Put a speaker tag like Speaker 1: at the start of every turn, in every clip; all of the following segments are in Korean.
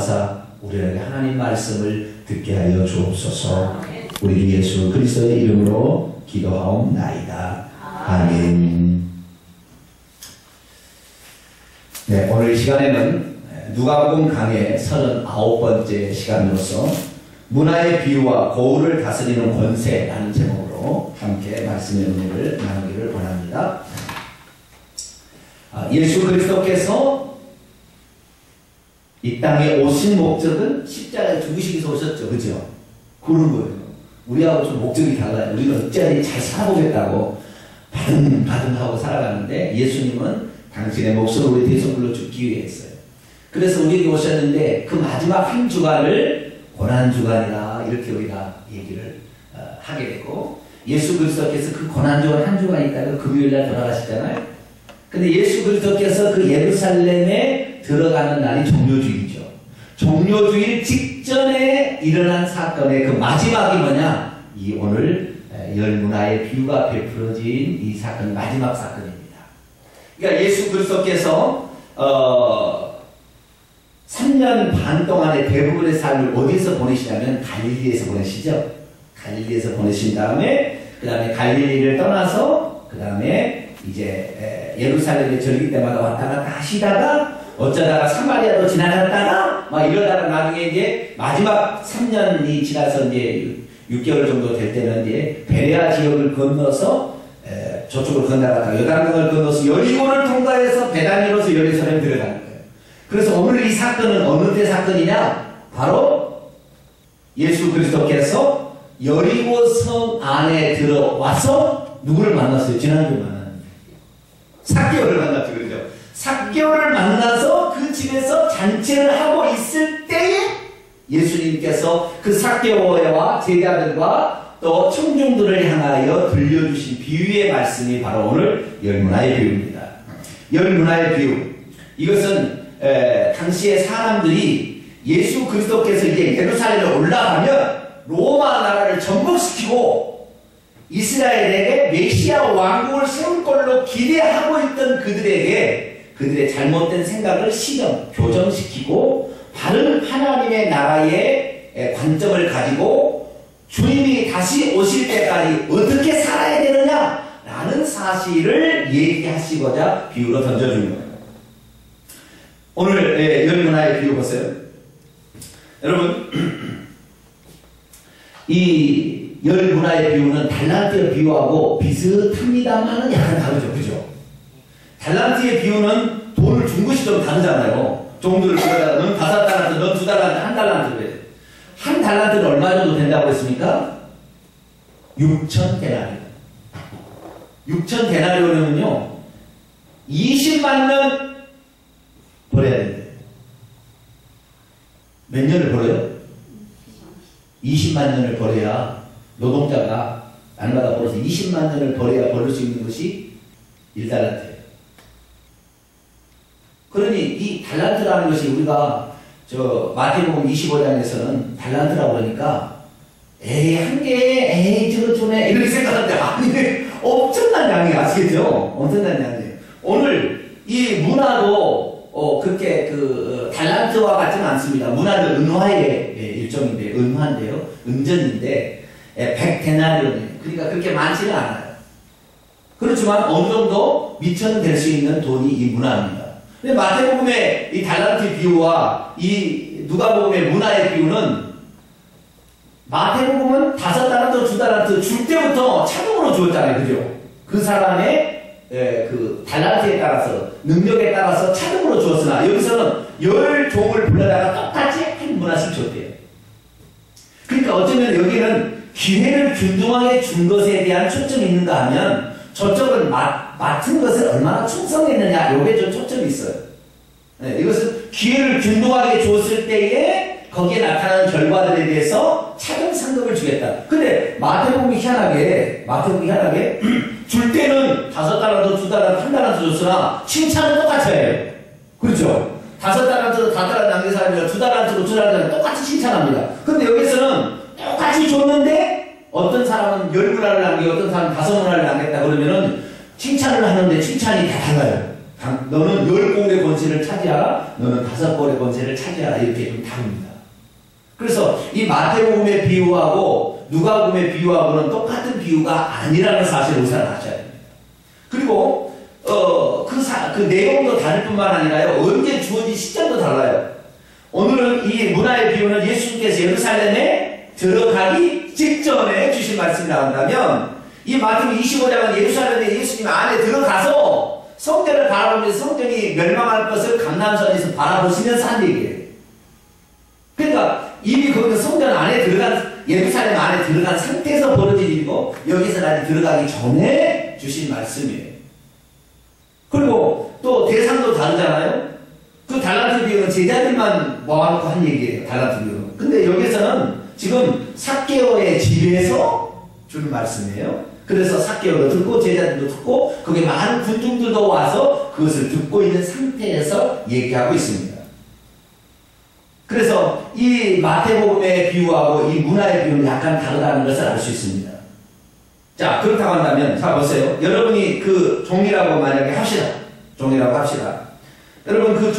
Speaker 1: 인도하사 우리에게 하나님 말씀을 듣게 하여 주옵소서. 우리 주 예수 그리스도의 이름으로 기도하옵나이다. 아멘. 네, 오늘 이 시간에는 누가복음 강의 39번째 시간으로서 문화의 비유와 거울을 다스리는 권세라는 제목으로 함께 말씀의 은혜를 나누기를 원합니다. 예수 그리스도께서 이 땅에 오신 목적은 십자가에 죽으시기 위해서 오셨죠. 그죠? 그런 거예요. 우리하고 좀 목적이 달라요. 우리는 어찌하니 잘 살아보겠다고 바둥바둥하고 살아가는데 예수님은 당신의 목숨을 우리 대속물로 죽기 위해 했어요. 그래서 우리에게 오셨는데 그 마지막 한 주간을 고난주간이라 이렇게 우리가 얘기를 하게 되고, 예수 그리스도께서 그 고난주간 한 주간 있다가 금요일날 돌아가시잖아요. 근데 예수 그리스도께서 그 예루살렘에 들어가는 날이 종료주일이죠. 종료주일 직전에 일어난 사건의 그 마지막이 뭐냐? 이 오늘 열 문화의 비유가 베풀어진 이 사건, 마지막 사건입니다. 그러니까 예수 그리스도께서 3년 반 동안의 대부분의 삶을 어디서 보내시냐면 갈릴리에서 보내시죠. 갈릴리에서 보내신 다음에 그 다음에 갈릴리를 떠나서 그 다음에 이제 예루살렘에 절기 때마다 왔다 갔다 하시다가 어쩌다가 사마리아도 지나갔다가 막 이러다가 나중에 이제 마지막 3년이 지나서 이제 6개월 정도 될 때는 이제 베레아 지역을 건너서 저쪽으로 건너가다가 요단강을 건너서 여리고를 통과해서 베다니로서 예루살렘에 들어가는 거예요. 그래서 오늘 이 사건은 어느 때 사건이냐? 바로 예수 그리스도께서 여리고 성 안에 들어와서 누구를 만났어요? 지난주에 만났는데 삭개오를 만났죠. 그렇죠? 삭개오를 만나서 그 집에서 잔치를 하고 있을 때에 예수님께서 그 삭개오와 제자들과 또 청중들을 향하여 들려주신 비유의 말씀이 바로 오늘 열 문화의 비유입니다. 열 문화의 비유, 이것은 당시에 사람들이 예수 그리스도께서 이제 예루살렘에 올라가면 로마 나라를 전복시키고 이스라엘에게 메시아 왕국을 세울 걸로 기대하고 있던 그들의 잘못된 생각을 교정시키고 바른 하나님의 나라의 관점을 가지고 주님이 다시 오실 때까지 어떻게 살아야 되느냐 라는 사실을 얘기하시고자 비유로 던져주는 거예요. 오늘 열 문화의 비유 보세요. 여러분, 이 열 문화의 비유는 달란트의 비유하고 비슷합니다만은 약간 다르죠. 그죠? 달란트의 비유는 돈을 준 것이 좀 다르잖아요. 종들을 불러다가 넌 5달란트, 넌 2달란트, 1달란트 그래. 한 달란트는 얼마 정도 된다고 했습니까? 6천 데나리오. 6천 데나리오는요 20만 년 벌어야 된대. 몇 년을 벌어요? 20만 년을 벌어야 노동자가 날마다 벌어서 20만 년을 벌어야 벌을 수 있는 것이 1달란트예요. 그러니 이 달란트라는 것이 우리가 마태복음 25장에서는 달란트라고 그러니까 한 개에 저거 주네 이렇게 생각하는데 아니 엄청난 양이 아시겠죠? 엄청난 양이에요. 오늘 이 문화도 그렇게 달란트와 같지는 않습니다. 문화는 은화의 일종인데, 은화인데요. 은전인데, 100데나리온이에요. 그러니까 그렇게 많지는 않아요. 그렇지만 어느 정도 미천은 될 수 있는 돈이 이 문화입니다. 근데 마태복음의 이 달란트 비유와 이 누가복음의 문화의 비유는 마태복음은 5달란트, 2달란트 줄 때부터 자동으로 주었잖아요. 그죠? 그 사람의 그 달란트에 따라서 능력에 따라서 차등으로 주었으나 여기서는 10종을 불러다가 똑같이 한 문화씩 줬대요. 그러니까 어쩌면 여기는 기회를 균등하게 준 것에 대한 초점이 있는가 하면 저쪽은 맡은 것을 얼마나 충성했느냐 요게 좀 초점이 있어요. 이것은 기회를 균등하게 줬을 때에 거기에 나타나는 결과들에 대해서 차등 상급을 주겠다. 근데 마태복음이 희한하게 줄 때는 5달란트, 2달란트, 1달란트 줬으나 칭찬은 똑같이 해요. 그렇죠? 5달란트로 4달란트 남긴 사람이랑 2달란트로 2달란트 똑같이 칭찬합니다. 근데 여기서는 똑같이 줬는데 어떤 사람은 10문화를 남기고 어떤 사람은 5문화를 남겼다 그러면은 칭찬을 하는데 칭찬이 다 달라요. 너는 10골의 권세를 차지하라. 너는 5골의 권세를 차지하라. 이렇게 좀 다릅니다. 그래서 이 마태복음의 비유하고 누가복음의 비유하고는 똑같은 비유가 아니라는 사실을 우선 아셔야 됩니다. 그리고 그 내용도 다를 뿐만 아니라요. 언제 주어진 시점도 달라요. 오늘은 이 문화의 비유는 예수님께서 예루살렘에 들어가기 직전에 주신 말씀이 나온다면 이 마태복음 25장은 예루살렘에 예수님 안에 들어가서 성전을 바라보면서 성전이 멸망할 것을 감람산에서 바라보시면서 한 얘기예요. 그러니까 이미 거기 성전 안에 들어간 예루살렘 안에 들어간 상태에서 벌어진 일이고 여기서 아직 들어가기 전에 주신 말씀이에요. 그리고 또 대상도 다르잖아요. 그 달란트 비유는 제자들만 모아놓고 한 얘기예요. 달란트 비유는. 근데 여기서는 지금 삭개오의 집에서 주는 말씀이에요. 그래서 삭개오도 듣고 제자들도 듣고 거기에 많은 군중들도 와서 그것을 듣고 있는 상태에서 얘기하고 있습니다. 그래서 이 마태복음의 비유하고 이 문화의 비유는 약간 다르다는 것을 알 수 있습니다. 자, 그렇다고 한다면 자 보세요. 여러분이 그 종이라고 만약에 합시다. 종이라고 합시다. 여러분 그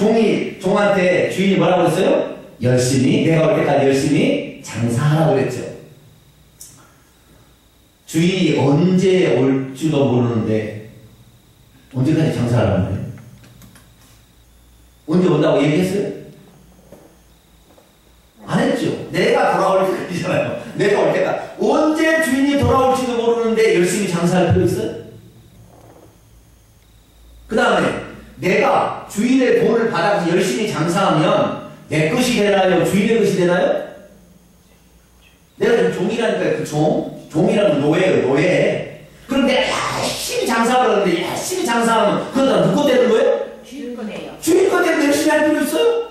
Speaker 1: 종한테 주인이 뭐라고 했어요? 열심히 내가 올 때까지 열심히 장사하라고 그랬죠. 주인이 언제 올지도 모르는데 언제까지 장사하라는 거예요? 언제 온다고 얘기했어요? 안 했죠. 내가 돌아올 때까지잖아요. 내가 올 때까지. 언제 주인이 돌아올지도 모르는데 열심히 장사할 필요 있어요? 그 다음에 내가 주인의 돈을 받아서 열심히 장사하면 내 것이 되나요? 주인의 것이 되나요? 내가 지금 종이라니까 그 종이라는 노예예요. 노예. 그런데 열심히 장사하려는데 열심히 장사하면 그러다 누구 되는 거예요?
Speaker 2: 주인 거네요.
Speaker 1: 주인 거 되는데 열심히 할 필요 있어요?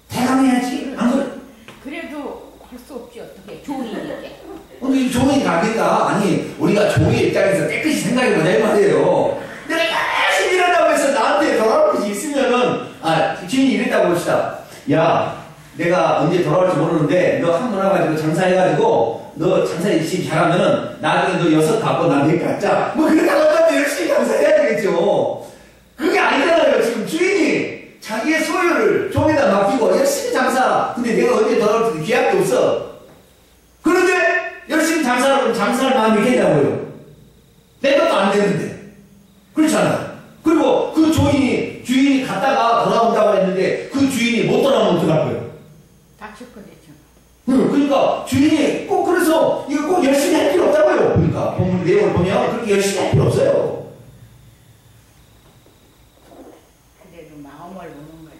Speaker 1: 대감해야지. 안 그래?
Speaker 2: 그래도 할 수 없지 어떻게 종이니까.
Speaker 1: 근데 종이니까 하겠다. 아니 우리가 종의 입장에서 깨끗이 생각해보자 이 말이에요. 내가 열심히 일한다고 해서 나한테 돌아올 것이 있으면은 주인이 이랬다고 봅시다. 야 내가 언제 돌아올지 모르는데 너 한 번 와가지고 장사해가지고 너 장사 열심히 잘하면은 나중에 너 6 갖고 나 4개 갖자. 뭐 그렇다고 하면 열심히 장사해야 되겠죠. 그게 아니잖아요. 지금 주인이 자기의 소유를 종에다 맡기고 열심히 장사. 근데 내가 언제 돌아올지 기약도 없어. 그런데 열심히 장사하면 장사할 마음이 있겠냐고요. 내 것도 안 되는데. 그렇잖아요. 그리고 그 주인이 갔다가 돌아온다고 했는데 그 주인이 못 돌아오면 어떡할 거예요?
Speaker 2: 다칠 거 되죠.
Speaker 1: 그러니까 주인이 꼭 그래서 이거 꼭 열심히 할 필요 없다고요. 그러니까 본문 내용을 보면 그렇게 열심히 할 필요 없어요.
Speaker 2: 그래도 마음을 보는 거지.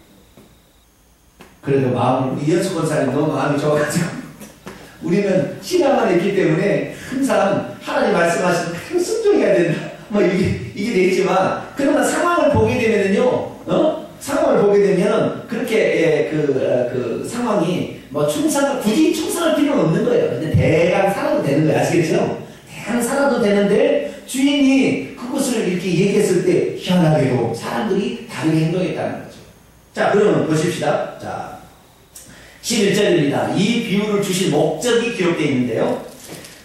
Speaker 1: 그래도 마음을 이현수 권사님 너무 마음이 좋아가지고 우리는 신앙만 있기 때문에 항상 하나님 말씀하시는 그대로 순종해야 된다. 뭐 이게 되겠지만 그러나 상황을 보게 되면은요, 상황을 보게 되면 그렇게 그 상황이 뭐 굳이 충성할 필요는 없는 거예요. 근데 대강 살아도 되는 거예요. 아시겠죠? 대강 살아도 되는데 주인이 그것을 이렇게 얘기했을 때 희한하게도 사람들이 다르게 행동했다는 거죠. 자, 그러면 보십시다. 자, 11절입니다. 이 비유를 주신 목적이 기록되어 있는데요.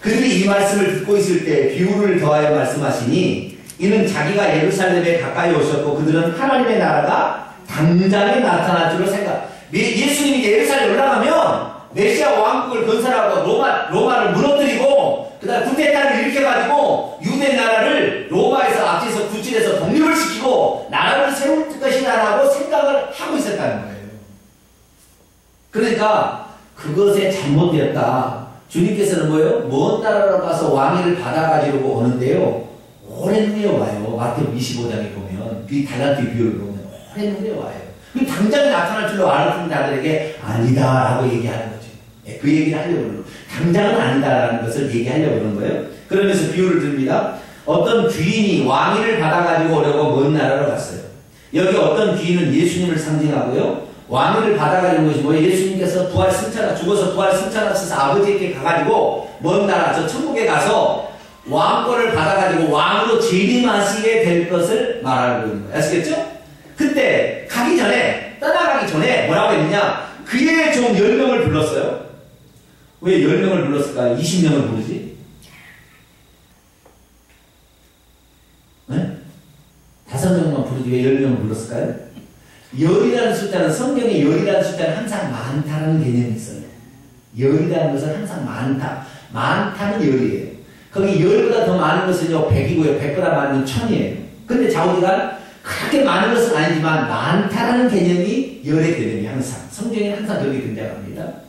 Speaker 1: 그들이 이 말씀을 듣고 있을 때 비유를 더하여 말씀하시니 이는 자기가 예루살렘에 가까이 오셨고 그들은 하나님의 나라가 당장에 나타날 줄로 생각. 예수님이 예루살렘에 올라가면 메시아 왕국을 건설하고 로마를 무너뜨리고 그 다음 쿠데타를 일으켜가지고 유대 나라를 로마에서 앞에서 구출해서 독립을 시키고 나라를 세울 것이다라고 생각을 하고 있었다는 거예요. 그러니까 그것에 잘못되었다. 주님께서는 뭐예요? 먼 나라로 가서 왕위를 받아가지고 오는데요. 오랜 후에 와요. 마태복음 25장에 보면 그 달란트 비유를 보면 오랜 후에 와요. 그 당장에 나타날 줄로 알았던 자들에게 아니다라고 얘기하는 거죠. 그 얘기를 하려고 그러는 거예요. 당장은 아니다라는 것을 얘기하려고 그러는 거예요. 그러면서 비유를 듭니다. 어떤 귀인이 왕위를 받아가지고 오려고 먼 나라로 갔어요. 여기 어떤 귀인은 예수님을 상징하고요. 왕위를 받아가는 것이 뭐예요? 예수님께서 죽어서 부활 승천하셔서 아버지에게 가가지고 먼 나라 저 천국에 가서 왕권을 받아가지고 왕으로 재림하시게 될 것을 말하고 있는 거예요. 아시겠죠? 그때 가기 전에 떠나가기 전에 뭐라고 했느냐? 그의 종 10명을 불렀어요. 왜 10명을 불렀을까요? 20명을 부르지? 네? 5 5명만 부르지 왜 10명을 불렀을까요? 열이라는 숫자는 성경에 열이라는 숫자는 항상 많다라는 개념이 있어요. 열이라는 것은 항상 많다. 많다는 열이에요. 거기 열보다 더 많은 것은요 100이고요. 100보다 많은 건 1000이에요. 근데 좌우지간 그렇게 많은 것은 아니지만 많다라는 개념이 열의 개념이 항상 성경에 항상 그렇게 등장합니다.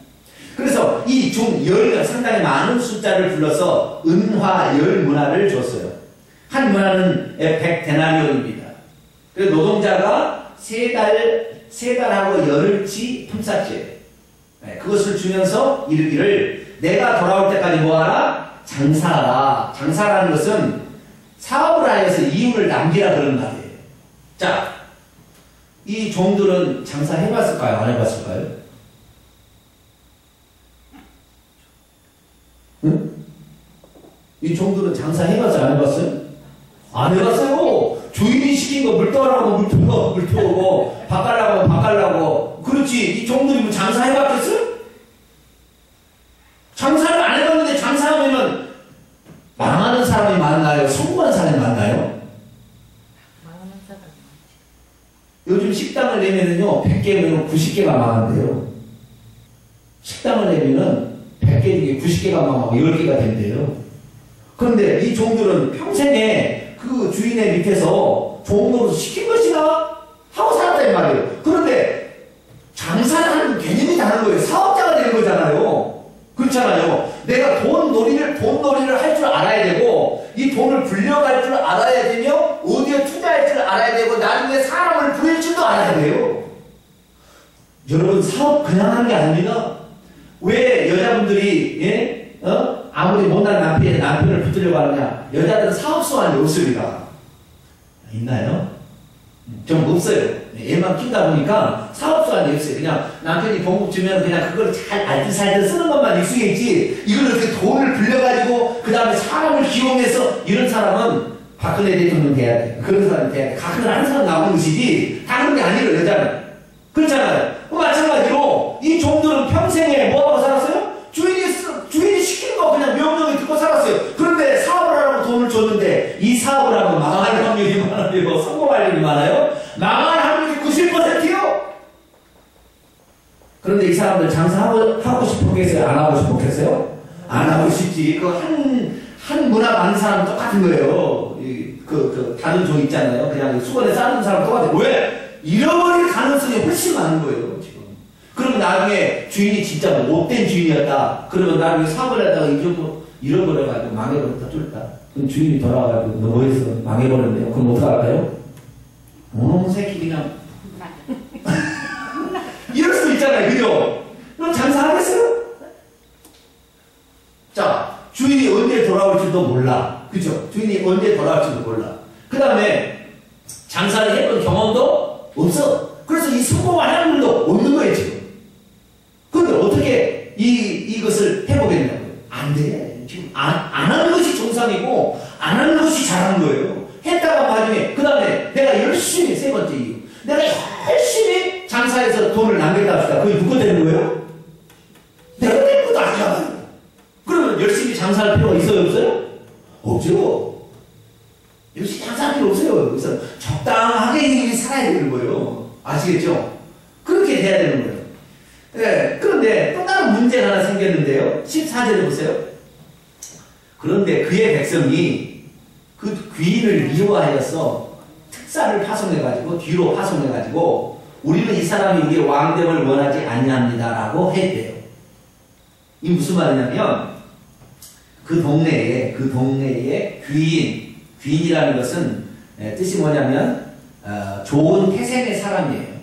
Speaker 1: 그래서 이 열 상당히 많은 숫자를 불러서 은화 열 문화를 줬어요. 한 문화는 100데나리온입니다. 그래서 노동자가 세 달하고 열흘치 품삯이에요. 그것을 주면서 이르기를 내가 돌아올 때까지 뭐하라? 장사하라. 장사라는 것은 사업을 하여서 이윤을 남기라 그런 말이에요. 자, 이 종들은 장사해봤을까요? 안 해봤을까요? 응? 이 종들은 장사해봤어요? 안 해봤어요? 안 해봤어요. 주인이 시킨 거 물 떠라고 물 떠고 물 떠오고 밥 갈라고 밥 갈라고. 그렇지. 이 종들이 뭐 장사해봤겠어요? 장사를 안 해봤는데 장사하면은 망하는 사람이 많나요? 성공한 사람이 많나요?
Speaker 2: 망하는 사람.
Speaker 1: 요즘 식당을 내면은요 100개면 90개가 망한대요. 식당을 내면은 100개 중에 90개가 망하고 10개가 된대요. 그런데 이 종들은 평생에 그 주인의 밑에서 종으로 시킨 것이나 하고 살았단 말이에요. 그런데 장사를 하는 개념이 다른 거예요. 사업자가 되는 거잖아요. 그렇잖아요. 내가 돈놀이를 할 줄 알아야 되고 이 돈을 불려갈 줄 알아야 되며 어디에 투자할 줄 알아야 되고 나중에 사람을 부릴 줄도 알아야 돼요. 여러분 사업 그냥 하는 게 아닙니다. 왜 여자분들이 아무리 못난 남편을 붙들려고 하느냐? 여자들은 사업소환이 없습니다. 있나요? 좀 없어요. 애만 키우다 보니까 사업소환이 없어요. 그냥 남편이 봉급 주면 그냥 그걸 잘 알뜰살뜰 쓰는 것만 익숙했지 이걸 이렇게 돈을 불려가지고 그 다음에 사람을 기용해서 이런 사람은 박근혜 대통령 돼야 돼. 그런 사람이 돼야 돼. 가끔은 하는 사람 나오는 것이지 다 그런 게 아니에요. 여자는. 그렇잖아요. 마찬가지로 이 종들은 평생에 뭐하고 살았어요? 주인이 시키는 거 그냥 명령을 듣고 살았어요. 그런데 사업을 하라고 돈을 줬는데 이 사업을 하면 망할 확률이 많아요? 성공할 일이 많아요? 망할 확률이 90%요? 그런데 이 사람들 장사하고 싶었겠어요? 안 하고 싶었겠어요? 안 하고 싶지. 한 문화 많은 사람은 똑같은 거예요. 다른 종 있잖아요. 그냥 수건에 싸는 사람 똑같아요. 왜? 잃어버릴 가능성이 훨씬 많은 거예요, 지금. 그러면 나중에 주인이 진짜 못된 주인이었다. 그러면 나중에 사업을 하다가 잃어버려가지고 망해버렸다, 쫄다. 그럼 주인이 돌아와가지고 너 뭐했어? 망해버렸네요. 그럼 어떡할까요? 새끼 그냥. 이럴 수도 있잖아요, 그죠? 그럼 장사하겠어요? 자, 주인이 언제 돌아올지도 몰라. 그죠? 주인이 언제 돌아올지도 몰라. 그 다음에 장사를 해본 경험도 없어. 그래서 이 성공을 하는 분도 없는 거예요, 지금. 그런데 어떻게 이것을 해보겠냐고요? 안 돼. 지금 안 하는 것이 정상이고, 안 하는 것이 잘한 거예요. 했다가 나중에, 그 다음에 내가 열심히, 세 번째 이유. 내가 열심히 장사해서 돈을 남겼다 합시다. 그게 누가 되는 거예요? 내가 된 것도 아니야. 그러면 열심히 장사할 필요가 있어요, 없어요? 없죠. 열심히 장사할 필요 없어요. 그래서 적당하게 살아야 되는 거예요. 아시겠죠? 그렇게 돼야 되는 거예요. 네, 그런데 또 다른 문제가 하나 생겼는데요. 14절에 보세요. 그런데 그의 백성이 그 귀인을 미워하여서 특사를 파송해가지고 뒤로 파송해가지고 우리는 이 사람이 우리의 왕됨을 원하지 아니합니다라고 했대요. 이 무슨 말이냐면 그 동네에 귀인이라는 것은 뜻이 뭐냐면 좋은 태생의 사람이에요.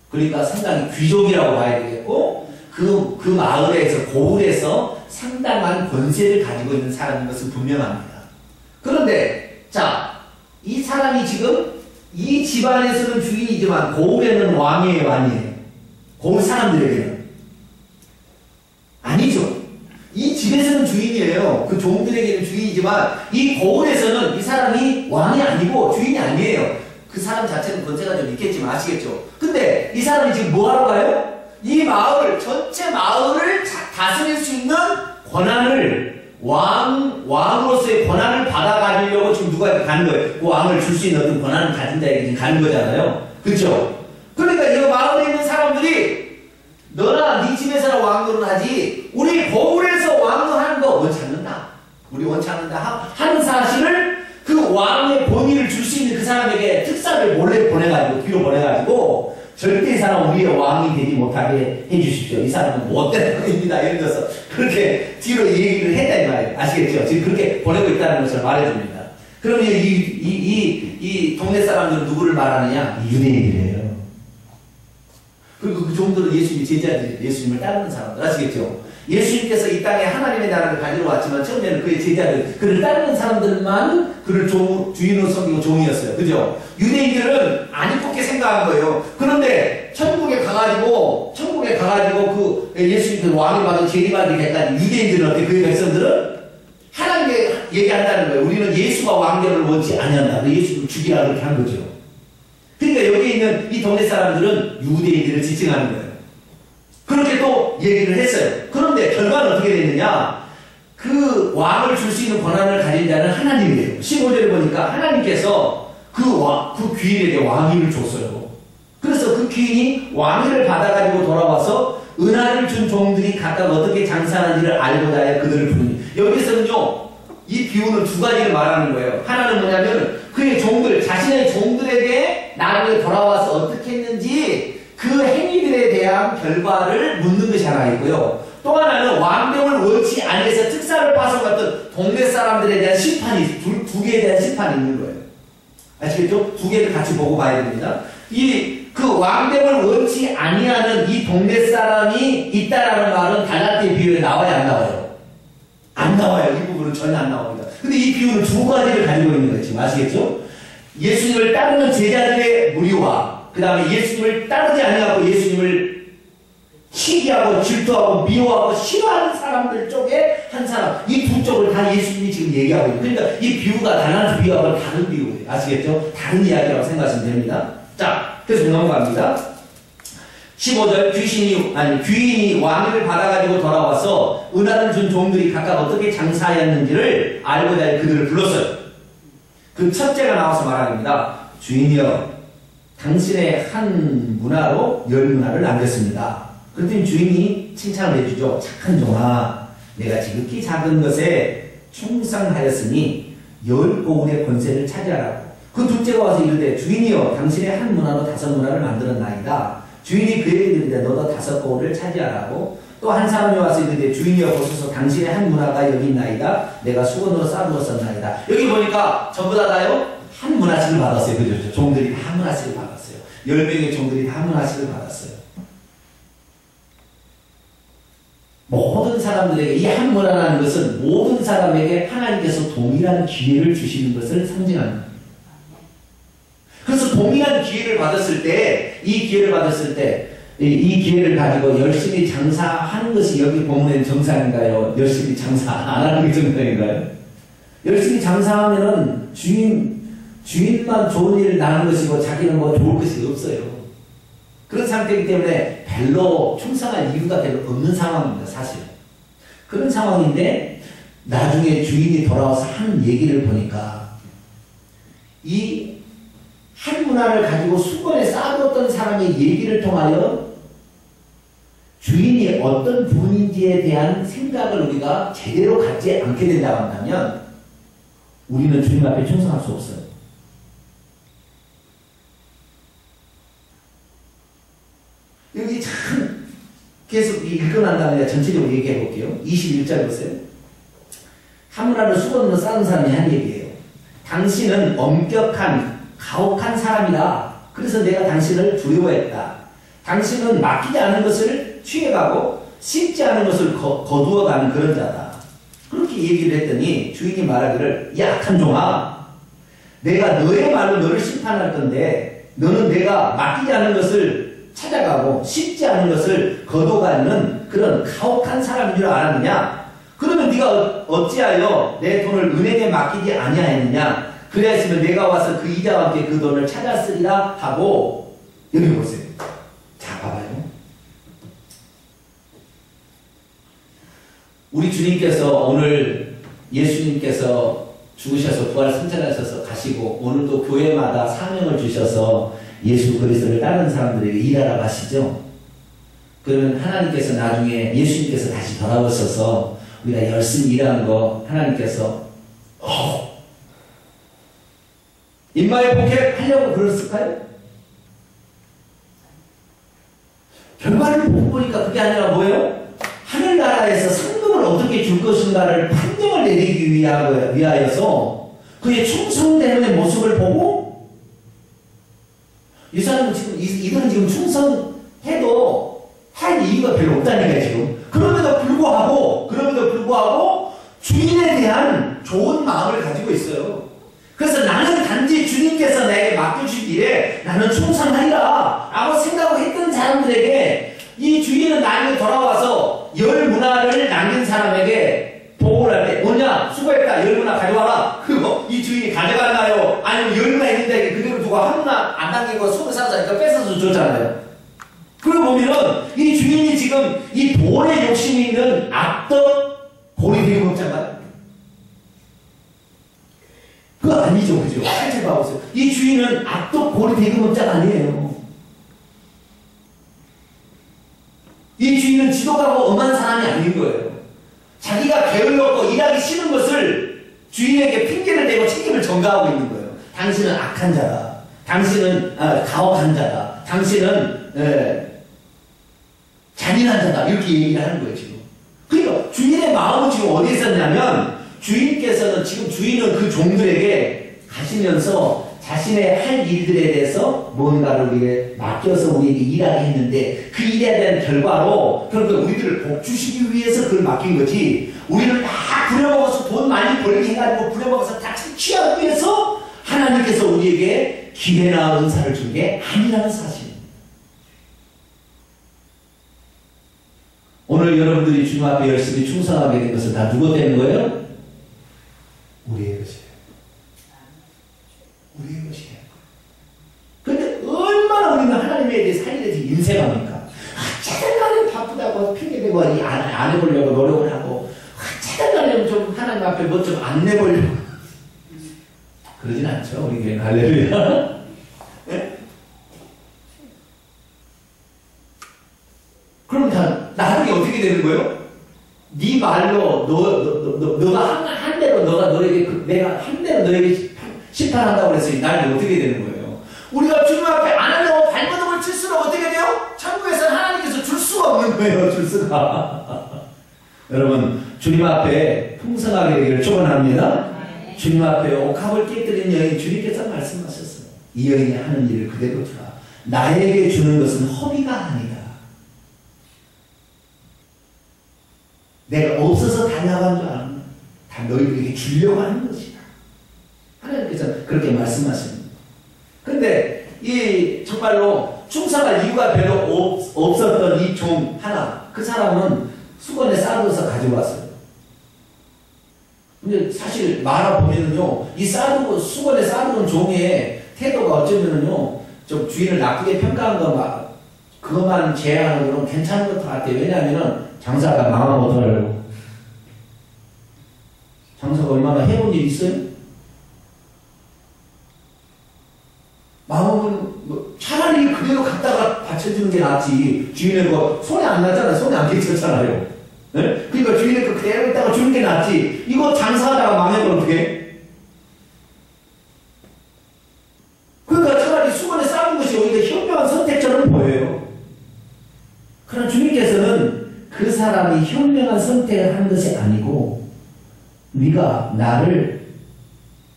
Speaker 1: 그러니까 상당히 귀족이라고 봐야 되겠고 그 마을에서 고을에서 상당한 권세를 가지고 있는 사람인 것은 분명합니다. 그런데 자, 이 사람이 지금 이 집안에서는 주인이지만 고을에는 왕이에요, 아니에요? 고을 사람들에게는 아니죠. 이 집에서는 주인이에요. 그 종들에게는 주인이지만 이 고을에서는 이 사람이 왕이 아니고 주인이 아니에요. 그 사람 자체는 권세가 좀 있겠지만 아시겠죠? 근데 이 사람이 지금 뭐 하러 가요? 이 마을, 전체 마을을 다스릴 수 있는 권한을 왕으로서의 권한을 받아가지려고 지금 누가 가는 거예요. 그 왕을 줄 수 있는 어떤 권한을 가진 자에게 지금 가는 거잖아요. 그렇죠? 그러니까 이 마을에 있는 사람들이 너나 네 집에서나 왕노릇 하지 우리 거울에서 왕노하는 거 원치 않는다. 우리 원치 않는다 하는 사실을 그 왕의 본의를 줄 수 있는 그 사람에게 특사를 몰래 보내가지고 뒤로 보내가지고 절대 이 사람 우리의 왕이 되지 못하게 해주십시오. 이 사람은 못된 놈입니다. 예를 들어서 그렇게 뒤로 얘기를 했다 이 말이에요. 아시겠죠? 지금 그렇게 보내고 있다는 것을 말해줍니다. 그러면 이 동네 사람들은 누구를 말하느냐? 유대인들이에요. 그리고 그 정도로 예수님이 제자들이 예수님을 따르는 사람들 아시겠죠? 예수님께서 이 땅에 하나님의 나라를 가지러 왔지만 처음에는 그의 제자들, 그를 따르는 사람들만 그를 주인으로 섬기고 종이었어요. 그죠? 유대인들은 안 이쁘게 생각한 거예요. 그런데 천국에 가가지고 그 예수님께서 왕을 받은 재림하게 될까지 유대인들은 어때? 그의 백성들은 하나님께 얘기한다는 거예요. 우리는 예수가 왕권을 원치 아니한다. 예수를 죽이라 그렇게 한 거죠. 그러니까 여기 있는 이 동네 사람들은 유대인들을 지칭하는 거예요. 그렇게 또 얘기를 했어요. 그런데 결과는 어떻게 됐느냐? 그 왕을 줄 수 있는 권한을 가진 자는 하나님이에요. 15절에 보니까 하나님께서 그 귀인에게 왕위를 줬어요. 그래서 그 귀인이 왕위를 받아가지고 돌아와서 은하를 준 종들이 각각 어떻게 장사하는지를 알고자 하여 그들을 부르니. 여기서는요, 이 비유는 두 가지를 말하는 거예요. 하나는 뭐냐면 그의 종들, 자신의 종들에게 나중에 돌아와서 어떻게 했는지 그 행위들에 대한 결과를 묻는 것이 하나 있고요. 또 하나는 왕명을 원치 아니해서 특사를 파송했던 동네 사람들에 대한 심판이, 두 개에 대한 심판이 있는 거예요. 아시겠죠? 두 개를 같이 보고 봐야 됩니다. 그 왕명을 원치 아니하는 이 동네 사람이 있다라는 말은 갈라디아 비유에 나와야 안 나와요? 안 나와요. 이 부분은 전혀 안 나옵니다. 근데 이 비유는 두 가지를 가지고 있는 거예요. 지금 아시겠죠? 예수님을 따르는 제자들의 무리와 그 다음에 예수님을 따르지 아니하고 예수님을 시기하고 질투하고 미워하고 싫어하는 사람들 쪽에 한 사람, 이 두 쪽을 다 예수님이 지금 얘기하고 있어요. 그러니까 이 비유가 단 한 비유하고는 다른 비유예요. 아시겠죠? 다른 이야기라고 생각하시면 됩니다. 자, 계속 넘어갑니다. 15절, 귀인이 왕위를 받아가지고 돌아와서 은하를 준 종들이 각각 어떻게 장사하였는지를 알고자 해 그들을 불렀어요. 그 첫째가 나와서 말합니다. 주인이여, 당신의 한 문화로 10문화를 남겼습니다. 그랬더니 주인이 칭찬을 해주죠. 착한 종아, 내가 지극히 작은 것에 충성하였으니 10고운의 권세를 차지하라고. 그 둘째가 와서 이르되 주인이여, 당신의 한 문화로 5문화를 만들었나이다. 주인이 그에게 이르되 너도 5고운을 차지하라고. 또 한 사람이 와서 이르되 주인이여 보소서, 당신의 한 문화가 여기 있나이다. 내가 수건으로 싸두었었나이다. 여기 보니까 전부 다요 한 문화씩을 받았어요. 그죠? 종들이 다 한 문화씩을 받았어요. 10명의 종들이 다 한 문화씩을 받았어요. 모든 사람들에게 이 한 문화라는 것은 모든 사람에게 하나님께서 동일한 기회를 주시는 것을 상징합니다. 그래서 동일한 기회를 받았을 때, 이 기회를 가지고 열심히 장사하는 것이 여기 본문의 정상인가요? 열심히 장사 안 하는 게 정상인가요? 열심히 장사하면은 주인만 좋은 일을 나는 것이고 자기는 뭐 좋을 것이 없어요. 그런 상태이기 때문에 별로 충성할 이유가 별로 없는 상황입니다, 사실. 그런 상황인데 나중에 주인이 돌아와서 하는 얘기를 보니까 이 한 문화를 가지고 수건에 싸두었던 사람의 얘기를 통하여 주인이 어떤 분인지에 대한 생각을 우리가 제대로 갖지 않게 된다고 한다면 우리는 주님 앞에 충성할 수 없어요. 여기 참 계속 읽어난 다음에 전체적으로 얘기해 볼게요. 21절 보세요. 한 문화를 수건으로 싸는 사람이 한 얘기예요. 당신은 엄격한 가혹한 사람이다. 그래서 내가 당신을 두려워했다. 당신은 맡기지 않은 것을 취해가고 씹지 않은 것을 거두어가는 그런 자다. 그렇게 얘기를 했더니 주인이 말하기를, 야, 악한 종아, 내가 너의 말로 너를 심판할 건데 너는 내가 맡기지 않은 것을 찾아가고 씹지 않은 것을 거둬가는 그런 가혹한 사람인 줄 알았느냐? 그러면 네가 어찌하여 내 돈을 은행에 맡기지 아니하였느냐? 그래야지만 내가 와서 그 이자와 함께 그 돈을 찾았으리라 하고. 여기 보세요. 자, 봐봐요. 우리 주님께서 오늘 예수님께서 죽으셔서 부활 승천하셔서 가시고 오늘도 교회마다 사명을 주셔서 예수 그리스도를 따르는 사람들에게 일하라고 하시죠. 그러면 하나님께서 나중에 예수님께서 다시 돌아오셔서 우리가 열심히 일하는 거 하나님께서 인마의 복회 하려고 그랬을까요? 결과를 보니까 그게 아니라 뭐예요? 하늘나라에서 상급을 어떻게 줄 것인가를 판정을 내리기 위하여서 그의 충성됨의 모습을 보고 이 사람은 지금 이들은 지금 충성해도 할 이유가 별로 없다니까요 지금. 그럼에도 불구하고 주인에 대한 좋은 마음을 가지고 있어요. 그래서 나는 단지 주님께서 내게 맡겨주신 일에 나는 충성하리라 라고 생각을 했던 사람들에게 이 주인은 나에게 돌아와서 열 문화를 남긴 사람에게 보고를 할 때 뭐냐? 수고했다. 열 문화 가져와라. 그거 이 주인이 가져갔나요? 아니면 열 문화 있는데 그대로 두고 한 문화 안 남기고 손을 싸우자니까 뺏어서 줬잖아요. 그러고 보면은 이 주인이 지금 이 돈에 욕심이 있는 악덕 고리대금업자인가요? 그거 아니죠, 그죠? 살짝 봐보세요. 이 주인은 악독 고리대금업자가 아니에요. 이 주인은 지도가고 엄한 사람이 아닌 거예요. 자기가 게을렀고 일하기 싫은 것을 주인에게 핑계를 대고 책임을 전가하고 있는 거예요. 당신은 악한 자다. 당신은 가혹한 자다. 당신은 잔인한 자다. 이렇게 얘기를 하는 거예요, 지금. 그러니까 주인의 마음은 지금 어디에 있었냐면 주인께서는 지금 주인은 그 종들에게 가시면서 자신의 할 일들에 대해서 뭔가를 우리에게 맡겨서 우리에게 일하게 했는데 그 일에 대한 결과로 그러니까 우리들을 복 주시기 위해서 그걸 맡긴 거지 우리를 다 부려먹어서 돈 많이 벌게 해가지고 부려먹어서 다 취하기 위해서 하나님께서 우리에게 기회나 은사를 준 게 아니라는 사실입니다. 오늘 여러분들이 주님 앞에 열심히 충성하게 된 것은 다 누구 때문인 거예요? 우리의 것이에요. 우리의 것이에요. 근데 얼마나 우리는 하나님에 대해 살에 대해서 인색합니까? 차단가면 바쁘다고 핑계대고 안 해보려고 노력을 하고 차단가면 좀 하나님 앞에 뭐 좀 안 내보려고 그러진 않죠. 우리 교회는 할렐루야. 네? 그럼 나중에 어떻게 되는 거예요? 네 말로 너가 한 대로 내가 한 대로 너에게 심판한다고 그랬으니 나중에 어떻게 되는 거예요? 우리가 주님 앞에 안 하려고 발버둥을 칠수록 어떻게 돼요? 천국에서는 하나님께서 줄 수가 없는 거예요. 줄 수가. 여러분 주님 앞에 풍성하게 되기를 축원합니다. 네. 주님 앞에 옥합을 깨뜨린 여인 주님께서 말씀하셨어요. 이 여인이 하는 일을 그대로 두라. 나에게 주는 것은 허비가 아니다. 내가 없어서 달라고 한 줄 아는 다 너희들에게 주려고 하는 것이다. 하나님께서 그렇게 말씀하십니다. 근데 이 정말로 충성할 이유가 별로 없었던 이 종 하나 그 사람은 수건에 싸들어서 가지고 왔어요. 근데 사실 말아보면은요 이 수건에 싸들은 종의 태도가 어쩌면은요 좀 주인을 나쁘게 평가한 그것만 제외하는 건 괜찮은 것 같아요. 왜냐하면은 장사가 망하면 어떡하려고. 장사가 얼마나 해본 일 있어요? 망하면 차라리 그대로 갖다가 받쳐주는 게 낫지. 주인의 거 손에 안 나잖아요. 손에 안 끼쳤잖아요. 네? 그러니까 주인의 거 그대로 있다가 주는 게 낫지. 이거 장사하다가 망하면 어떡해? 그러니까 차라리 수건에 싸는 것이 오히려 현명한 선택처럼 보여요. 그러나 주님께서는 그 사람이 현명한 선택을 한 것이 아니고 네가 나를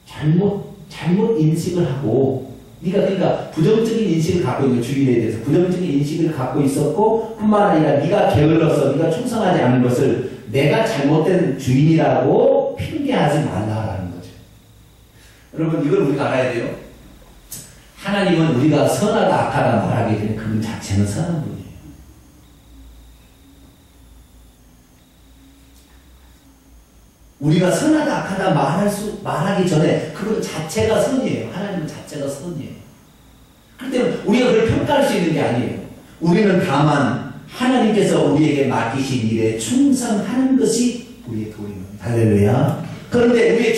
Speaker 1: 잘못 인식을 하고 네가 그러니까 부정적인 인식을 갖고 있는 주인에 대해서 부정적인 인식을 갖고 있었고 뿐만 아니라 네가 게을러서 네가 충성하지 않은 것을 내가 잘못된 주인이라고 핑계하지 말라라는 거죠. 여러분 이걸 우리가 알아야 돼요. 하나님은 우리가 선하다 악하다 말하기 전에 그분 자체는 선한 분이에요. 우리가 선하다 악하다 말하기 전에 그분 자체가 선이에요. 하나님은 자체가 선이에요. 그렇기 때문에 우리가 그걸 평가할 수 있는 게 아니에요. 우리는 다만 하나님께서 우리에게 맡기신 일에 충성하는 것이 우리의 도리입니다. 할렐루야. 그런데 우리의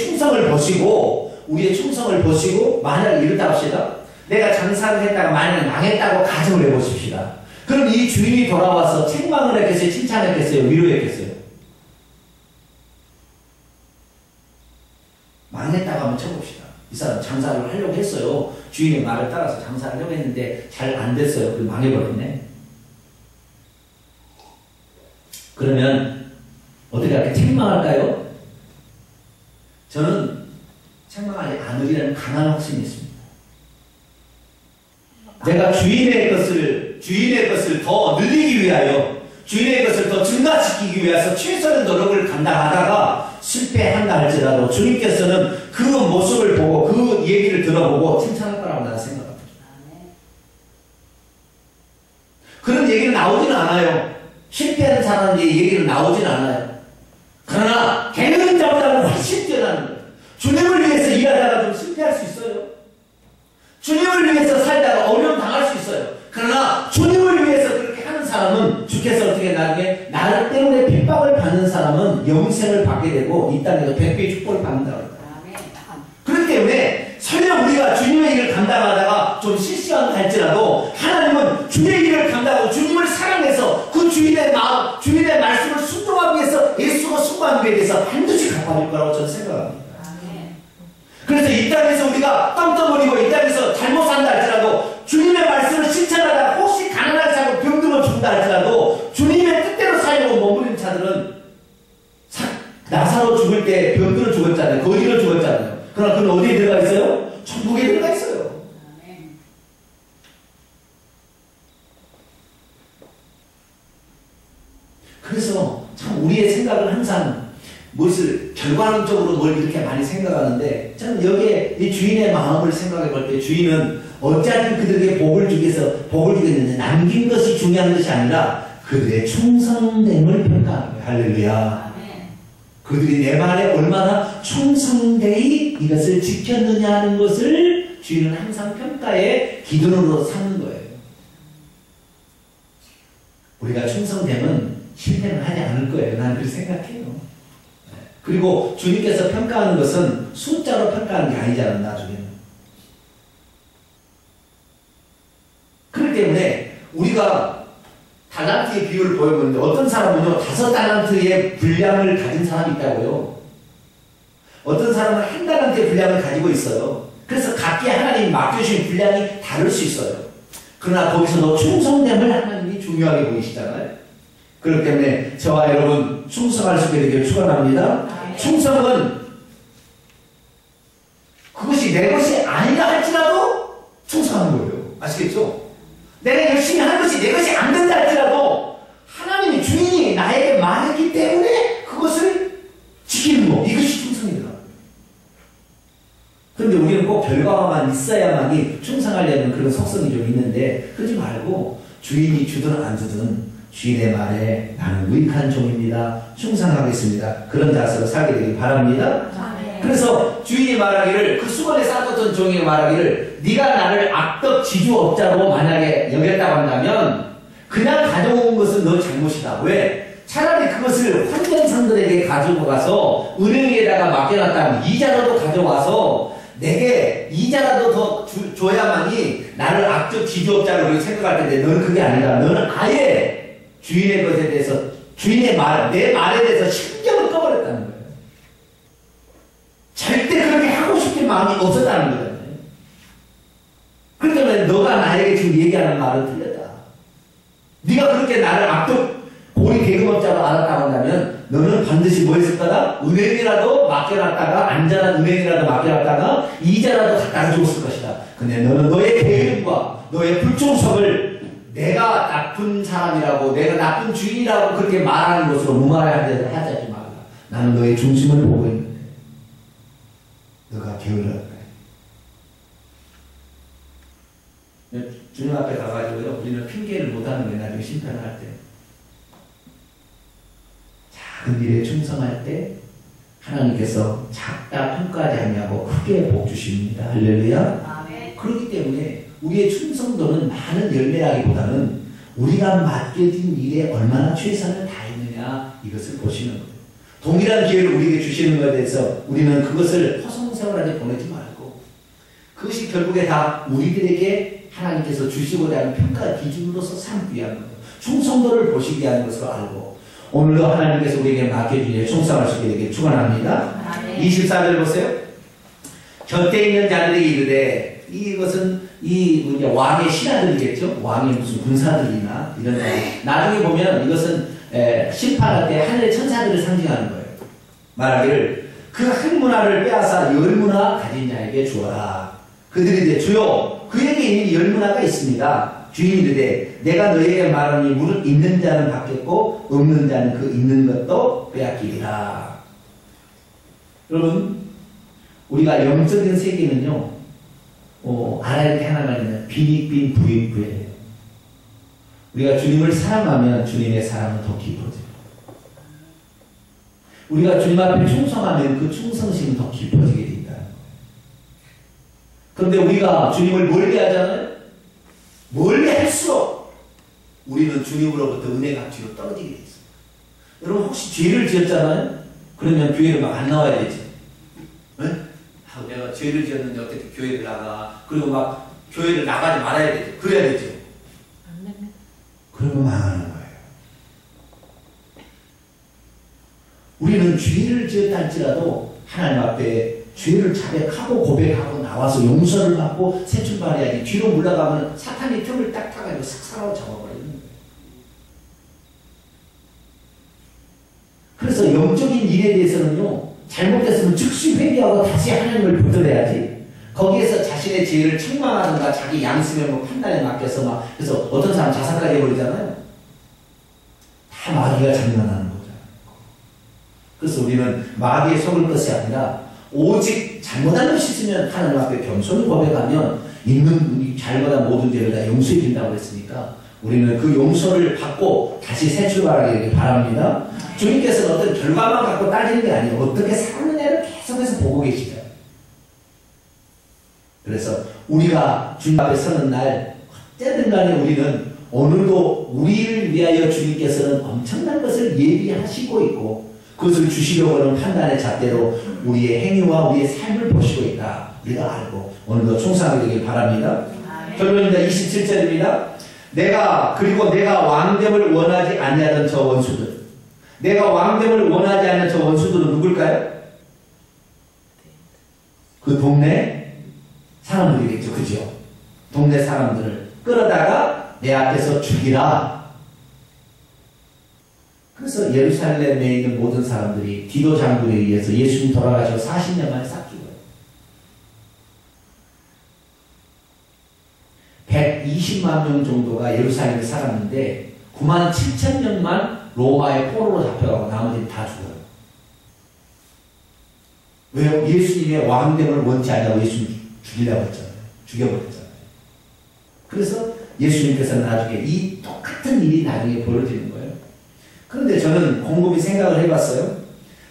Speaker 1: 충성을 보시고 만약 이렇다 합시다. 내가 장사를 했다가 만약 망했다고 가정을 해보십시다. 그럼 이 주인이 돌아와서 책망을 했겠어요? 칭찬했겠어요? 위로했겠어요? 망했다고 한번 쳐봅시다. 이 사람 장사를 하려고 했어요. 주인의 말을 따라서 장사를 하려고 했는데 잘 안 됐어요. 그리고 망해버렸네. 그러면 어떻게 할까요? 책망할까요? 저는 책망하지 않으리라는 강한 확신이 있습니다. 내가 주인의 것을 더 늘리기 위하여, 주인의 것을 더 증가시키기 위해서 최선의 노력을 감당하다가 실패한다 할지라도 주님께서는 그 모습을 보고 그 얘기를 들어보고 칭찬할 거라고 나는 생각합니다. 그런 얘기는 나오지는 않아요. 실패하는 사람의 얘기는 나오지는 않아요. 그러나 걔는 자보다는 훨씬 뛰어나는 거예요. 주님을 위해서 일하다가 좀 실패할 수 있어요. 주님을 위해서 살다가 어려움 당할 수 있어요. 그러나 주님을 위해서 그렇게 하는 사람은 주께서 어떻게 나중에 나를 때문에 핍박을 받는 사람은 영생을 받게 되고 이 땅에서 백배의 축복을 받는다고 합니다. 그렇기 때문에 설령 우리가 주님의 일을 감당하다가 좀 실수한 할지라도 하나님은 주의 일을 감당하고 주님을 사랑해서 그 주인의 마음, 주인의 말씀을 순종하기 위해서 예수가 수고한 것에 대해서 반드시 갚아줄 거라고 저는 생각합니다. 그래서 이 땅에서 우리가 땀떠버리고 이 땅에서 잘못 산다 할지라도 주님의 말씀을 실천하다가 혹시 가난하게 살고 병들어 죽는다 할지라도 주님의 뜻대로 살려고 머무르는 자들은 나사로 죽을 때 병들어 죽었잖아요. 거지로 죽었잖아요. 그러나 그는 어디에 들어가 있어요? 천국에 들어가 있어요. 그래서 참 우리의 생각을 항상 무엇을 결과론적으로 뭘 이렇게 많이 생각하는데 저는 여기에 이 주인의 마음을 생각해 볼 때 주인은 어찌하든 그들에게 복을 주기 위해서 복을 주겠는데 남긴 것이 중요한 것이 아니라 그들의 충성됨을 평가하는 거예요. 할렐루야. 그들이 내 말에 얼마나 충성되이 이것을 지켰느냐 하는 것을 주인은 항상 평가의 기준으로 삼는 거예요. 우리가 충성되면 실패는 하지 않을 거예요. 나는 그렇게 생각해요. 그리고 주님께서 평가하는 것은 숫자로 평가하는 게 아니잖아요. 나중에는. 그렇기 때문에 우리가 달란트의 비율을 보여보는데 어떤 사람은요 5달란트의 분량을 가진 사람이 있다고요. 어떤 사람은 1달란트의 분량을 가지고 있어요. 그래서 각기 하나님이 맡겨주신 분량이 다를 수 있어요. 그러나 거기서도 충성됨을 하나님이 중요하게 보이시잖아요. 그렇기 때문에 저와 여러분 충성할 수 있게 되기를 축원합니다. 충성은 그것이 내 것이 아니라 할지라도 충성하는 거예요. 아시겠죠? 내가 열심히 하는 것이 내 것이 안 된다 할지라도 하나님의 주인이 나에게 말했기 때문에 그것을 지키는 거. 이것이 충성이더라고요. 그런데 우리는 꼭 결과만 있어야만이 충성하려는 그런 속성이 좀 있는데 그러지 말고 주인이 주든 안 주든 주인의 말에 나는 유익한 종입니다. 충성하겠습니다. 그런 자세로 살게 되길 바랍니다. 그래서 주인이 말하기를 그 수건에 싸뒀던 종이 말하기를 네가 나를 악덕 지주업자로 만약에 여겼다고 한다면 그냥 가져온 것은 너 잘못이다. 왜? 차라리 그것을 환전상들에게 가지고 가서 은행에다가 맡겨놨다면 이자라도 가져와서 내게 이자라도 더 줘야만이 나를 악덕 지주업자로 생각할 텐데 너는 그게 아니라 너는 아예 주인의 것에 대해서 주인의 말, 내 말에 대해서 신경을 꺼버렸다는 거예요. 절대 그렇게 하고 싶은 마음이 없었다는 거잖아요. 그렇기 때문에 너가 나에게 지금 얘기하는 말은 틀렸다. 네가 그렇게 나를 악독 고리 계급업자로 알았다고 한다면 너는 반드시 뭐 했을 거다? 은행이라도 맡겨놨다가 안전한 은행이라도 맡겨놨다가 이자라도 갖다 줬을 것이다. 근데 너는 너의 게으름과 너의 불충성을 내가 나쁜 사람이라고 내가 나쁜 주인이라고 그렇게 말하는 것으로 무마하지 말라. 나는 너의 중심을 보고 있는데 너가 게을렀다. 주님 앞에 가가지고요 우리는 핑계를 못하는 거예요. 나중에 심판을 할 때 작은 일에 충성할 때 하나님께서 작다 평가하지 않냐고 크게 복 주십니다. 할렐루야. 그렇기 때문에 우리의 충성도는 많은 우리가 맡겨진 일에 얼마나 최선을 다했느냐 이것을 보시는 거예요. 동일한 기회를 우리에게 주시는 것에 대해서 우리는 그것을 허송세월하게 보내지 말고 그것이 결국에 다 우리들에게 하나님께서 주시고자 하는 평가 기준으로서 삼기 위한 거예요. 충성도를 보시기 위한 것으로 알고 오늘도 하나님께서 우리에게 맡겨주시기에 충성할 수 있게 되길 축원합니다. 24절 보세요. 곁에 있는 자들이 이르되 이것은 이 왕의 신하들이겠죠. 왕의 무슨 군사들이나 이런 자들. 나중에 보면 이것은 심판할 때 하늘의 천사들을 상징하는 거예요. 말하기를 그 한 문화를 빼앗아 10문화 가진 자에게 주어라. 그들이 이제 주여 그에게 이미 10문화가 있습니다. 주인이 이르되 내가 너에게 말하니 무릇 있는 자는 받겠고 없는 자는 그 있는 것도 빼앗기리라. 여러분 우리가 영적인 세계는요 알아야 할 게 하나만 있는 빈익빈 부익부예요. 우리가 주님을 사랑하면 주님의 사랑은 더 깊어져요. 우리가 주님 앞에 충성하면 그 충성심은 더 깊어지게 된다는 거예요. 그런데 우리가 주님을 멀리 하잖아요. 멀리 할수록 우리는 주님으로부터 은혜가 뒤로 떨어지게 돼 있어요. 여러분 혹시 죄를 지었잖아요. 그러면 교회를 막 안 나와야 되죠. 네? 내가 죄를 지었는데 어떻게 교회를 나가? 그리고 막 교회를 나가지 말아야 되죠. 그래야 되죠. 그러면 망하는 거예요. 우리는 죄를 지었다 할지라도 하나님 앞에 죄를 자백하고 고백하고 나와서 용서를 받고 새 출발해야지. 뒤로 물러가면 사탄이 틈을 딱 타가지고 삭사로 잡아버리는 거예요. 그래서 영적인 일에 대해서는요, 잘못됐으면 즉시 회개하고 다시 하나님을 붙들어야지. 거기에서 자신의 죄를 책망하든가 자기 양심의 뭐 판단에 맡겨서 막 그래서 어떤 사람 자살까지 해버리잖아요. 다 마귀가 장난하는 거잖아요. 그래서 우리는 마귀에 속을 것이 아니라 오직 잘못한 것이 있으면 하나님 앞에 겸손히 고백하면 있는 잘못한 모든 죄를 다 용서해 준다고 했으니까 우리는 그 용서를 받고 다시 새 출발하기를 바랍니다. 주님께서는 어떤 결과만 갖고 따지는 게 아니에요. 어떻게 사느냐를 계속해서 보고 계시죠. 그래서 우리가 주님 앞에 서는 날 어쨌든 간에 우리는 오늘도 우리를 위하여 주님께서는 엄청난 것을 예비하시고 있고 그것을 주시려고 하는 판단의 잣대로 우리의 행위와 우리의 삶을 보시고 있다. 우리가 알고 오늘도 충성하게 되길 바랍니다. 결론입니다. 27절입니다. 그리고 내가 왕됨을 원하지 아니하던 저 원수들. 내가 왕됨을 원하지 않는 저 원수들은 누굴까요? 그 동네 사람들이겠죠. 그죠? 동네 사람들을 끌어다가 내 앞에서 죽이라. 그래서 예루살렘에 있는 모든 사람들이 디도 장군에 의해서 예수님 돌아가시고 40년 만에 싹 죽어요. 120만 명 정도가 예루살렘에 살았는데 9만 7천 명만 로마의 포로로 잡혀가고 나머지는 다 죽어요. 왜요? 예수님의 왕됨을 원치 않냐고 예수님 죽이려고 했잖아요. 죽여버렸잖아요. 그래서 예수님께서는 나중에 이 똑같은 일이 나중에 벌어지는 거예요. 그런데 저는 곰곰이 생각을 해봤어요.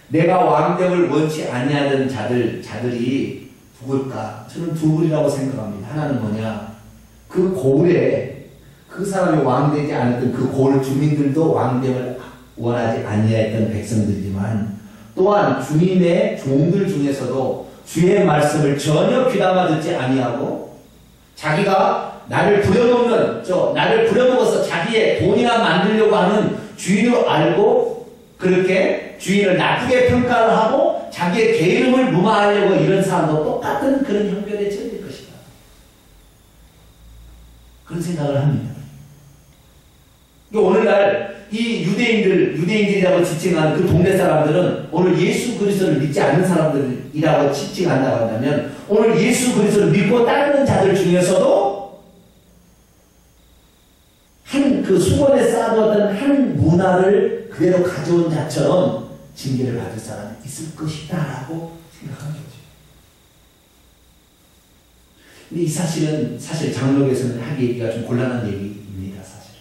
Speaker 1: 내가 왕됨을 원치 아니하는 자들이 누굴까? 저는 두 분이라고 생각합니다. 하나는 뭐냐? 그 고을에 그 사람이 왕되지 않았던 그 고을 주민들도 왕됨을 원하지 아니했던 백성들이지만 또한 주님의 종들 중에서도 주의 말씀을 전혀 귀담아 듣지 아니하고 자기가 나를 부려먹어서 자기의 돈이나 만들려고 하는 주인을 알고 그렇게 주인을 나쁘게 평가를 하고 자기의 계름을 무마하려고 이런 사람도 똑같은 그런 형편에 처해질 것이다. 그런 생각을 합니다. 오늘날 이 유대인들이라고 지칭하는 그 동네 사람들은 오늘 예수 그리스도를 믿지 않는 사람들이라고 지칭한다고 한다면 오늘 예수 그리스도를 믿고 따르는 자들 중에서도 그 수건에 쌓아두었던 한 문화를 그대로 가져온 자처럼 징계를 받을 사람이 있을 것이다 라고 생각한 거죠. 근데 이 사실 장로교에서는 하기가 좀 곤란한 얘기입니다. 사실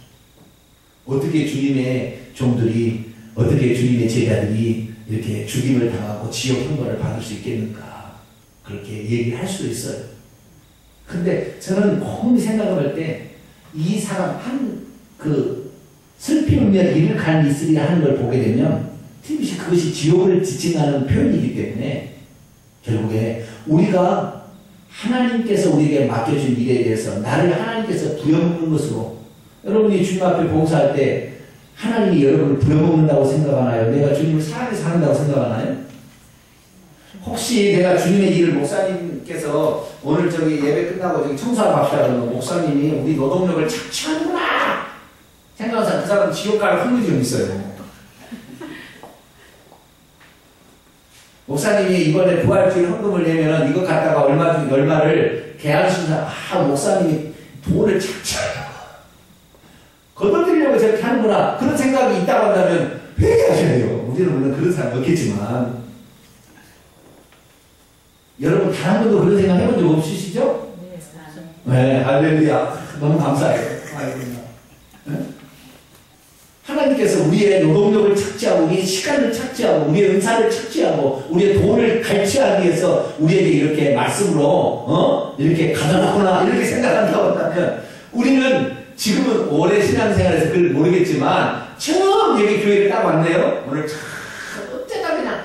Speaker 1: 어떻게 주님의 종들이 어떻게 주님의 제자들이 이렇게 죽임을 당하고 지옥 형벌을 받을 수 있겠는가 그렇게 얘기를 할 수도 있어요. 근데 저는 곰곰이 생각을 할 때 이 사람 그 슬피 울며 이를 갈 이슬이라 하는 걸 보게 되면 틀림없이 그것이 지옥을 지칭하는 표현이기 때문에 결국에 우리가 하나님께서 우리에게 맡겨준 일에 대해서 나를 하나님께서 부여먹는 것으로 여러분이 주님 앞에 봉사할 때 하나님이 여러분을 부여먹는다고 생각하나요? 내가 주님을 사랑해서 사는다고 생각하나요? 혹시 내가 주님의 일을 목사님께서 오늘 저기 예배 끝나고 저기 청소하러 갑시다 그러면 목사님이 우리 노동력을 착취하는구나 생각하면서 그 사람 지옥 갈 확률이 좀 있어요. 목사님이 이번에 부활주일 헌금을 내면은 이거 갖다가 얼마를 계약순서 목사님이 돈을 착취하려고 거둬들이려고 저렇게 하는구나 그런 생각이 있다고 한다면 회개하셔야 돼요. 우리는 물론 그런 사람 없겠지만 여러분 단 한 번도 그런 생각 해본 적 없으시죠? 네, 할렐루야. 너무 감사해요. 네? 하나님께서 우리의 노동력을 착취하고 우리의 시간을 착취하고 우리의 은사를 착취하고 우리의 돈을 갈취하기 위해서 우리에게 이렇게 말씀으로 이렇게 가져놨구나 이렇게 생각한다고 한다면 우리는 지금은 오래 신앙생활에서 그걸 모르겠지만 처음 여기 교회를 딱 왔네요. 오늘 참 어쩌다 그냥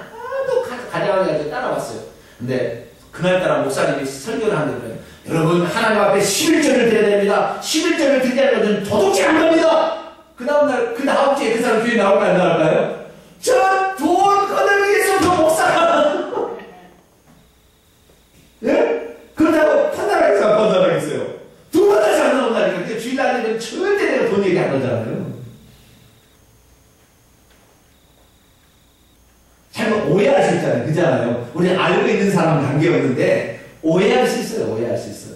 Speaker 1: 또 가져가지고 따라왔어요. 근데 그날따라 목사님이 설교를 하는데 여러분 하나님 앞에 11절을 드려야 됩니다. 11절을 드리지 않으면 도둑질 안 겁니다. 그 다음날 그 다음 주에 그 사람 교회 나올까요? 안 나올까요? 저 돈 거들기 위해서 저 목사가 예? 그렇다고 판단하겠어요? 안 판단하겠어요? 두 번 다시 안 나온다니까. 근데 주일날 되면 절대 내가 돈 얘기 안 하잖아요. 잘못 오해할 수 있잖아요. 그잖아요. 우리 알고 있는 사람은 관계없는데 오해할 수 있어요. 오해할 수 있어요.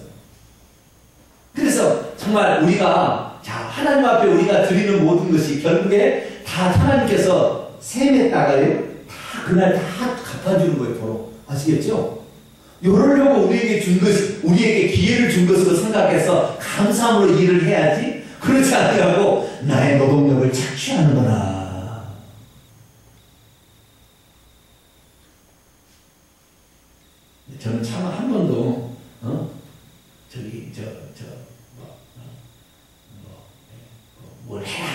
Speaker 1: 그래서 정말 우리가 하나님 앞에 우리가 드리는 모든 것이 결국에 다 하나님께서 셈했다가요. 다 그날 다 갚아주는 거예요. 도로. 아시겠죠? 이러려고 우리에게 준 것이 우리에게 기회를 준 것으로 생각해서 감사함으로 일을 해야지. 그렇지 않으려고 나의 노동력을 착취하는구나. 저는 참 한 번도 뭘 해라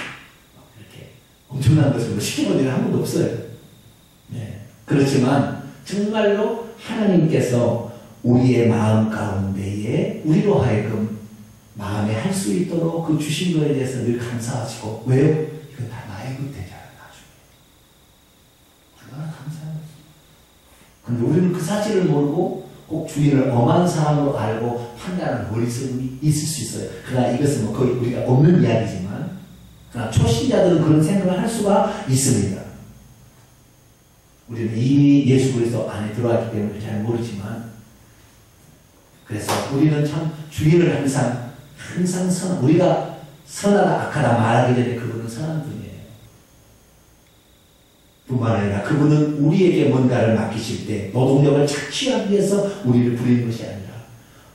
Speaker 1: 이렇게 엄청난 것을 시켜본 일은 한 번도 없어요. 네. 그렇지만 정말로 하나님께서 우리의 마음 가운데에 우리로 하여금 마음에 할 수 있도록 그 주신 것에 대해서 늘 감사하시고 왜요? 이건 다 나의 은혜잖아. 나중에 얼마나 감사해요. 근데 우리는 그 사실을 모르고 꼭 주인을 엄한 사람으로 알고 판단하는 어리석음이 있을 수 있어요. 그러나 이것은 뭐 거의 우리가 없는 이야기지만 그러나 초신자들은 그런 생각을 할 수가 있습니다. 우리는 이미 예수 그리스도 안에 들어왔기 때문에 잘 모르지만 그래서 우리는 참 주의를 항상 우리가 선하다 악하다 말하기 전에 그분은 선한 분이에요. 뿐만 아니라 그분은 우리에게 뭔가를 맡기실 때 노동력을 착취하기 위해서 우리를 부리는 것이 아니라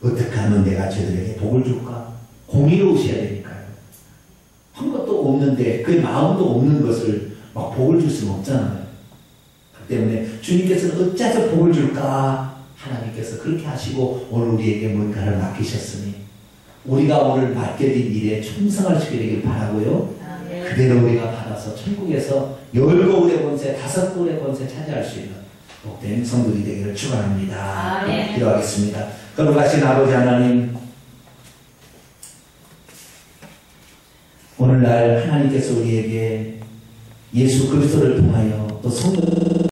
Speaker 1: 어떻게 하면 내가 저들에게 복을 줄까? 공의로우셔야 되니까요. 한 것도 없는데 그 마음도 없는 것을 막 복을 줄 수는 없잖아요. 그렇기 때문에 주님께서는 어째서 복을 줄까? 하나님께서 그렇게 하시고 오늘 우리에게 뭔가를 맡기셨으니 우리가 오늘 맡겨진 일에 충성할 수 있게 되길 바라고요. 그대로 우리가 받아서 천국에서 10거울의 권세, 5거울의 권세 차지할 수 있는 복된 성도들이 되기를 축원합니다. 기도하겠습니다. 거룩하신 아버지 하나님, 오늘날 하나님께서 우리에게 예수 그리스도를 통하여 또 성도